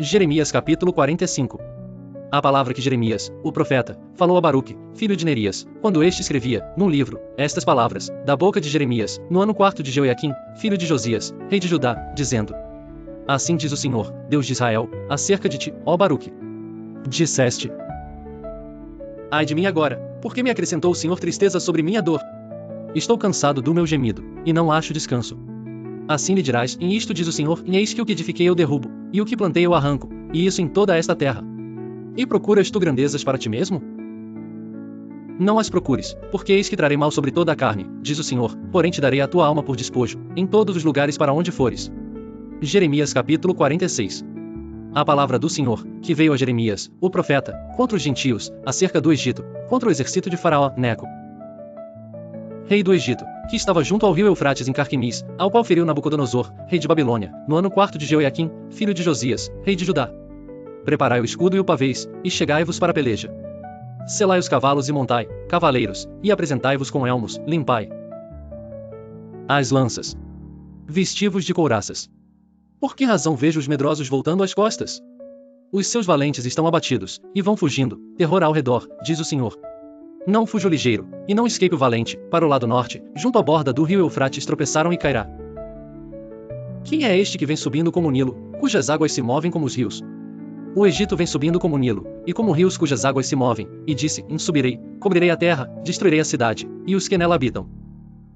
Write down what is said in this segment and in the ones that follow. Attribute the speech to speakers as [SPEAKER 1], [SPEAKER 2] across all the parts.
[SPEAKER 1] Jeremias capítulo 45. A palavra que Jeremias, o profeta, falou a Baruque, filho de Nerias, quando este escrevia, num livro, estas palavras, da boca de Jeremias, no ano 4º de Jeoiaquim, filho de Josias, rei de Judá, dizendo: Assim diz o Senhor, Deus de Israel, acerca de ti, ó Baruque. Disseste: Ai de mim agora, porque me acrescentou o Senhor tristeza sobre minha dor. Estou cansado do meu gemido, e não acho descanso. Assim lhe dirás, em isto diz o Senhor, e eis que o que edifiquei eu derrubo, e o que plantei eu arranco, e isso em toda esta terra. E procuras tu grandezas para ti mesmo? Não as procures, porque eis que trarei mal sobre toda a carne, diz o Senhor, porém te darei a tua alma por despojo, em todos os lugares para onde fores. Jeremias capítulo 46. A palavra do Senhor, que veio a Jeremias, o profeta, contra os gentios, acerca do Egito, contra o exército de Faraó, Neco, rei do Egito, que estava junto ao rio Eufrates em Carquemis, ao qual feriu Nabucodonosor, rei de Babilônia, no ano 4º de Jeoiaquim, filho de Josias, rei de Judá. Preparai o escudo e o pavês, e chegai-vos para a peleja. Selai os cavalos e montai, cavaleiros, e apresentai-vos com elmos, limpai as lanças. Vestivos de couraças. Por que razão vejo os medrosos voltando as costas? Os seus valentes estão abatidos, e vão fugindo, terror ao redor, diz o Senhor. Não fuja o ligeiro, e não escape o valente, para o lado norte, junto à borda do rio Eufrates tropeçaram e cairá. Quem é este que vem subindo como o Nilo, cujas águas se movem como os rios? O Egito vem subindo como o Nilo, e como rios cujas águas se movem, e disse, subirei, cobrirei a terra, destruirei a cidade, e os que nela habitam.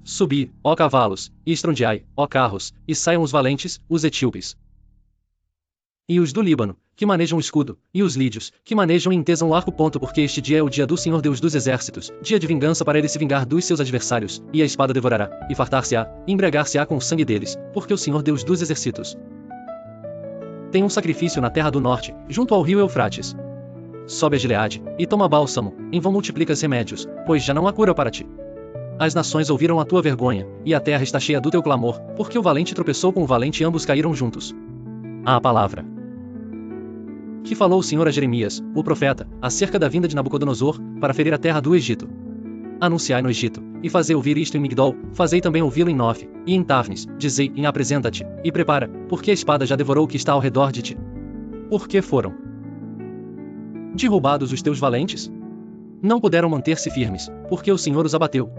[SPEAKER 1] Subi, ó cavalos, e estrondeai, ó carros, e saiam os valentes, os etíopes. E os do Líbano, que manejam o escudo, e os lídios, que manejam e entesam o arco. Porque este dia é o dia do Senhor Deus dos exércitos, dia de vingança para ele se vingar dos seus adversários, e a espada devorará, e fartar-se-á, e embriagar-se-á com o sangue deles, porque o Senhor Deus dos exércitos tem um sacrifício na terra do norte, junto ao rio Eufrates. Sobe a Gileade, e toma bálsamo, em vão multiplicas remédios, pois já não há cura para ti. As nações ouviram a tua vergonha, e a terra está cheia do teu clamor, porque o valente tropeçou com o valente e ambos caíram juntos. A palavra que falou o Senhor a Jeremias, o profeta, acerca da vinda de Nabucodonosor, para ferir a terra do Egito. Anunciai no Egito, e fazei ouvir isto em Migdol, fazei também ouvi-lo em Nof, e em Tafnes, dizei, em apresenta-te, e prepara, porque a espada já devorou o que está ao redor de ti. Por que foram derrubados os teus valentes? Não puderam manter-se firmes, porque o Senhor os abateu.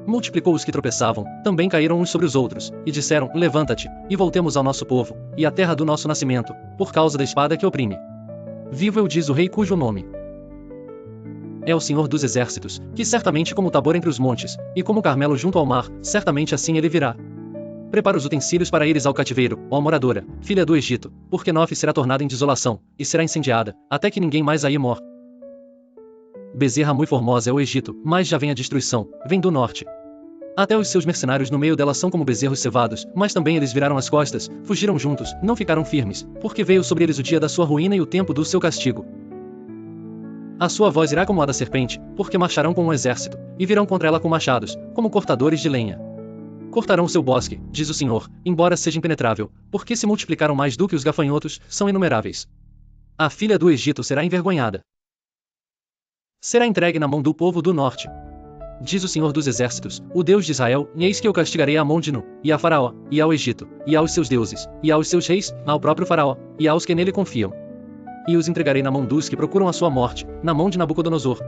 [SPEAKER 1] Multiplicou os que tropeçavam, também caíram uns sobre os outros, e disseram, levanta-te, e voltemos ao nosso povo, e à terra do nosso nascimento, por causa da espada que oprime. Vivo eu, diz o rei cujo nome é o Senhor dos exércitos, que certamente como Tabor entre os montes, e como Carmelo junto ao mar, certamente assim ele virá. Prepara os utensílios para ires ao cativeiro, ó moradora, filha do Egito, porque Nof será tornada em desolação, e será incendiada, até que ninguém mais aí mor. Bezerra muito formosa é o Egito, mas já vem a destruição, vem do norte. Até os seus mercenários no meio dela são como bezerros cevados, mas também eles viraram as costas, fugiram juntos, não ficaram firmes, porque veio sobre eles o dia da sua ruína e o tempo do seu castigo. A sua voz irá como a da serpente, porque marcharão com um exército, e virão contra ela com machados, como cortadores de lenha. Cortarão o seu bosque, diz o Senhor, embora seja impenetrável, porque se multiplicaram mais do que os gafanhotos, são inumeráveis. A filha do Egito será envergonhada. Será entregue na mão do povo do norte. Diz o Senhor dos exércitos, o Deus de Israel, e eis que eu castigarei a mão de Nu, e a Faraó, e ao Egito, e aos seus deuses, e aos seus reis, ao próprio Faraó, e aos que nele confiam. E os entregarei na mão dos que procuram a sua morte, na mão de Nabucodonosor,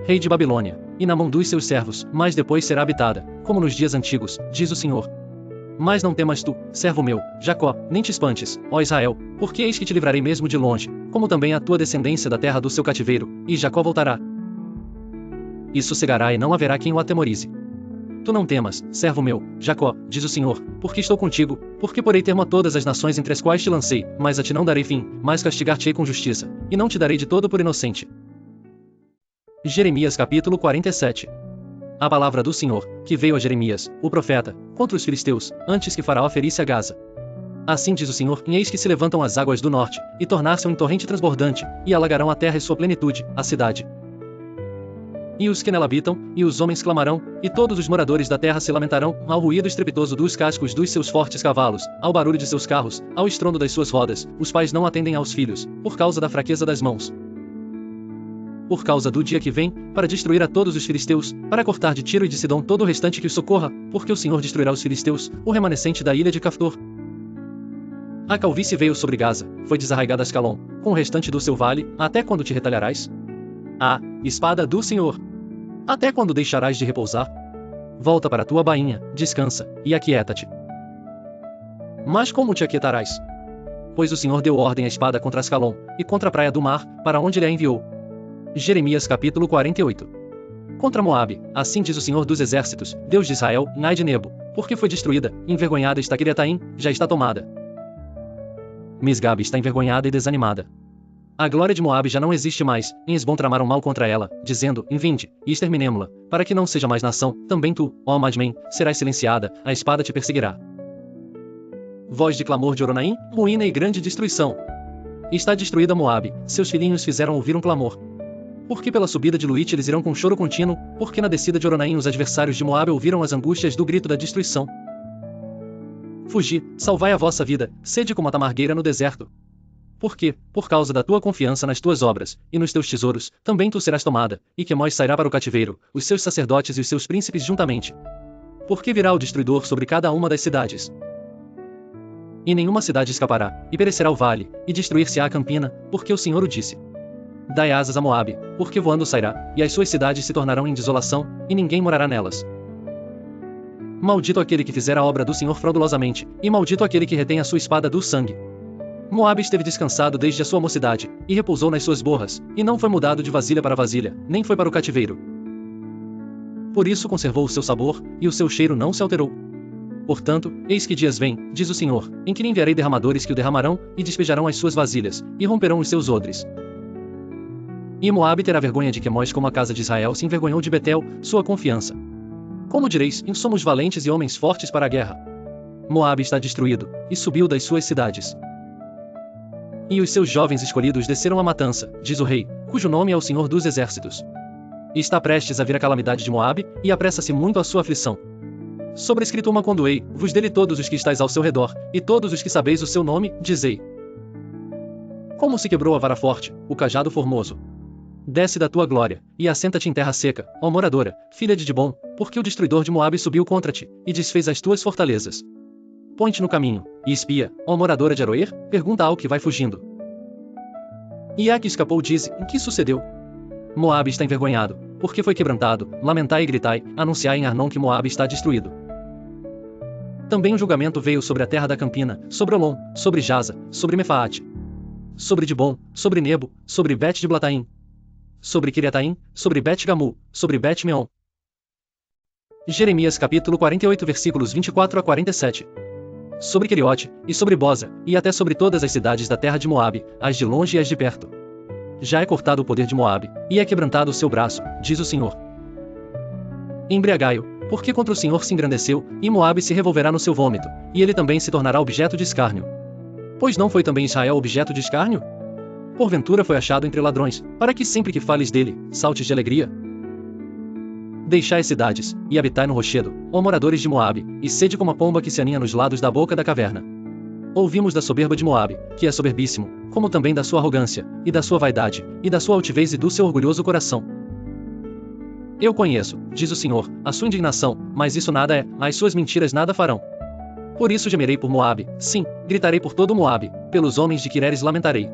[SPEAKER 1] rei de Babilônia, e na mão dos seus servos, mas depois será habitada, como nos dias antigos, diz o Senhor. Mas não temas tu, servo meu, Jacó, nem te espantes, ó Israel, porque eis que te livrarei mesmo de longe, como também a tua descendência da terra do seu cativeiro, e Jacó voltará. E sossegará e não haverá quem o atemorize. Tu não temas, servo meu, Jacó, diz o Senhor, porque estou contigo, porque porei termo a todas as nações entre as quais te lancei, mas a ti não darei fim, mas castigar-te-ei com justiça, e não te darei de todo por inocente. Jeremias capítulo 47. A palavra do Senhor, que veio a Jeremias, o profeta, contra os filisteus, antes que Faraó ferisse a Gaza. Assim diz o Senhor, e eis que se levantam as águas do norte, e tornar-se em torrente transbordante, e alagarão a terra e sua plenitude, a cidade. E os que nela habitam, e os homens clamarão, e todos os moradores da terra se lamentarão, ao ruído estrepitoso dos cascos dos seus fortes cavalos, ao barulho de seus carros, ao estrondo das suas rodas. Os pais não atendem aos filhos, por causa da fraqueza das mãos. Por causa do dia que vem, para destruir a todos os filisteus, para cortar de Tiro e de Sidom todo o restante que os socorra, porque o Senhor destruirá os filisteus, o remanescente da ilha de Caftor. A calvície veio sobre Gaza, foi desarraigada Ascalon, com o restante do seu vale, até quando te retalharás? Ah, espada do Senhor! Até quando deixarás de repousar? Volta para a tua bainha, descansa, e aquieta-te. Mas como te aquietarás? Pois o Senhor deu ordem à espada contra Ascalon, e contra a praia do mar, para onde ele a enviou. Jeremias capítulo 48. Contra Moabe, assim diz o Senhor dos Exércitos, Deus de Israel, ai de Nebo, porque foi destruída, envergonhada está Quiriataim, já está tomada. Misgabe está envergonhada e desanimada. A glória de Moabe já não existe mais, em Esbom tramaram mal contra ela, dizendo, vinde, e exterminemo-la, para que não seja mais nação, também tu, ó Madmen, serás silenciada, a espada te perseguirá. Voz de clamor de Oronaim, ruína e grande destruição. Está destruída Moabe, seus filhinhos fizeram ouvir um clamor. Porque pela subida de Luite eles irão com choro contínuo, porque na descida de Oronaim os adversários de Moabe ouviram as angústias do grito da destruição. Fugi, salvai a vossa vida, sede como a tamargueira no deserto. Porque, por causa da tua confiança nas tuas obras, e nos teus tesouros, também tu serás tomada, e Quemós sairá para o cativeiro, os seus sacerdotes e os seus príncipes juntamente. Porque virá o destruidor sobre cada uma das cidades. E nenhuma cidade escapará, e perecerá o vale, e destruir-se-á a campina, porque o Senhor o disse. Dai asas a Moabe, porque voando sairá, e as suas cidades se tornarão em desolação, e ninguém morará nelas. Maldito aquele que fizer a obra do Senhor fraudulosamente, e maldito aquele que retém a sua espada do sangue. Moabe esteve descansado desde a sua mocidade, e repousou nas suas borras, e não foi mudado de vasilha para vasilha, nem foi para o cativeiro. Por isso conservou o seu sabor, e o seu cheiro não se alterou. Portanto, eis que dias vêm, diz o Senhor, em que lhe enviarei derramadores que o derramarão, e despejarão as suas vasilhas, e romperão os seus odres. E Moabe terá vergonha de Quemós como a casa de Israel se envergonhou de Betel, sua confiança. Como direis, somos valentes e homens fortes para a guerra. Moabe está destruído, e subiu das suas cidades. E os seus jovens escolhidos desceram à matança, diz o rei, cujo nome é o Senhor dos Exércitos. E está prestes a vir a calamidade de Moabe, e apressa-se muito a sua aflição. Sobrescrito uma condoei, vos dele todos os que estáis ao seu redor, e todos os que sabeis o seu nome, dizei. Como se quebrou a vara forte, o cajado formoso. Desce da tua glória, e assenta-te em terra seca, ó moradora, filha de Dibom, porque o destruidor de Moabe subiu contra ti, e desfez as tuas fortalezas. Põe-te no caminho, e espia, ó moradora de Aroer, pergunta ao que vai fugindo. E a que escapou dize, em que sucedeu? Moabe está envergonhado, porque foi quebrantado, lamentai e gritai, anunciai em Arnon que Moabe está destruído. Também o julgamento veio sobre a terra da Campina, sobre Olom, sobre Jaza, sobre Mefaate, sobre Dibom, sobre Nebo, sobre Bet de Blataim, sobre Quiriataim, sobre Bet-Gamu, sobre Bet-Meon. Jeremias capítulo 48 versículos 24 a 47. Sobre Queriote, e sobre Boza, e até sobre todas as cidades da terra de Moabe, as de longe e as de perto. Já é cortado o poder de Moabe, e é quebrantado o seu braço, diz o Senhor. Embriagai-o, porque contra o Senhor se engrandeceu, e Moabe se revolverá no seu vômito, e ele também se tornará objeto de escárnio. Pois não foi também Israel objeto de escárnio? Porventura foi achado entre ladrões, para que sempre que fales dele, saltes de alegria? Deixai as cidades, e habitai no rochedo, ó moradores de Moabe, e sede como a pomba que se aninha nos lados da boca da caverna. Ouvimos da soberba de Moabe, que é soberbíssimo, como também da sua arrogância, e da sua vaidade, e da sua altivez e do seu orgulhoso coração. Eu conheço, diz o Senhor, a sua indignação, mas isso nada é, as suas mentiras nada farão. Por isso gemerei por Moabe, sim, gritarei por todo Moabe, pelos homens de Quireres lamentarei.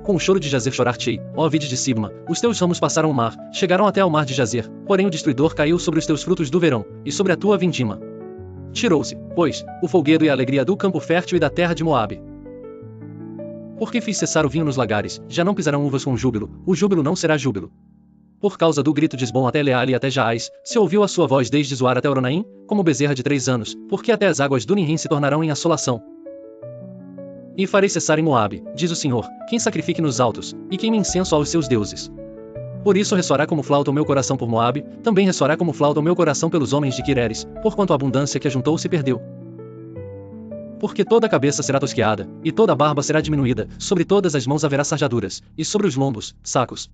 [SPEAKER 1] Com o choro de Jazer chorar-te-ei, ó vide de Sibma, os teus ramos passaram o mar, chegaram até ao mar de Jazer, porém o destruidor caiu sobre os teus frutos do verão, e sobre a tua vindima. Tirou-se, pois, o folguedo e a alegria do campo fértil e da terra de Moabe. Porque fiz cessar o vinho nos lagares, já não pisarão uvas com júbilo, o júbilo não será júbilo. Por causa do grito de Esbom até Eleale e até Jaás, se ouviu a sua voz desde Zoar até Oronaim, como bezerra de 3 anos, porque até as águas do Ninrim se tornarão em assolação. E farei cessar em Moabe, diz o Senhor, quem sacrifique nos altos, e queime incenso aos seus deuses. Por isso ressoará como flauta o meu coração por Moabe, também ressoará como flauta o meu coração pelos homens de Quireres, porquanto a abundância que ajuntou se perdeu. Porque toda a cabeça será tosqueada, e toda a barba será diminuída, sobre todas as mãos haverá sarjaduras, e sobre os lombos, sacos.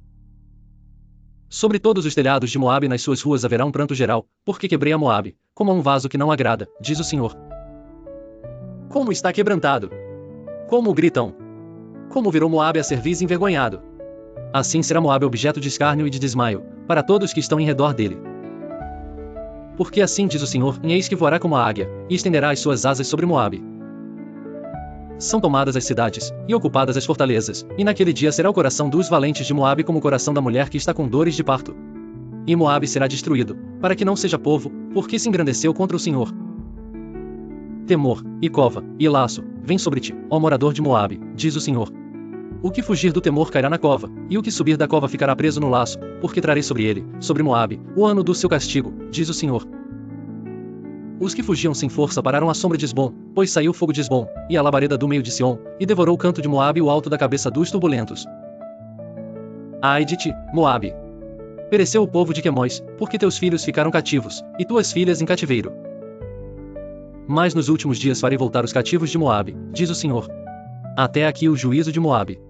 [SPEAKER 1] Sobre todos os telhados de Moabe nas suas ruas haverá um pranto geral, porque quebrei a Moabe, como a um vaso que não agrada, diz o Senhor. Como está quebrantado! Como gritam! Como virou Moabe a cerviz envergonhado! Assim será Moabe objeto de escárnio e de desmaio, para todos que estão em redor dele. Porque assim diz o Senhor, e eis que voará como a águia, e estenderá as suas asas sobre Moabe. são tomadas as cidades, e ocupadas as fortalezas, e naquele dia será o coração dos valentes de Moabe como o coração da mulher que está com dores de parto. E Moabe será destruído, para que não seja povo, porque se engrandeceu contra o Senhor. Temor, e cova, e laço, vem sobre ti, ó morador de Moabe, diz o Senhor. O que fugir do temor cairá na cova, e o que subir da cova ficará preso no laço, porque trarei sobre ele, sobre Moabe, o ano do seu castigo, diz o Senhor. Os que fugiam sem força pararam à sombra de Esbom, pois saiu fogo de Esbom, e a labareda do meio de Sion, e devorou o canto de Moabe e o alto da cabeça dos turbulentos. Ai de ti, Moabe! Pereceu o povo de Quemós, porque teus filhos ficaram cativos, e tuas filhas em cativeiro. Mas nos últimos dias farei voltar os cativos de Moabe, diz o Senhor. Até aqui o juízo de Moabe.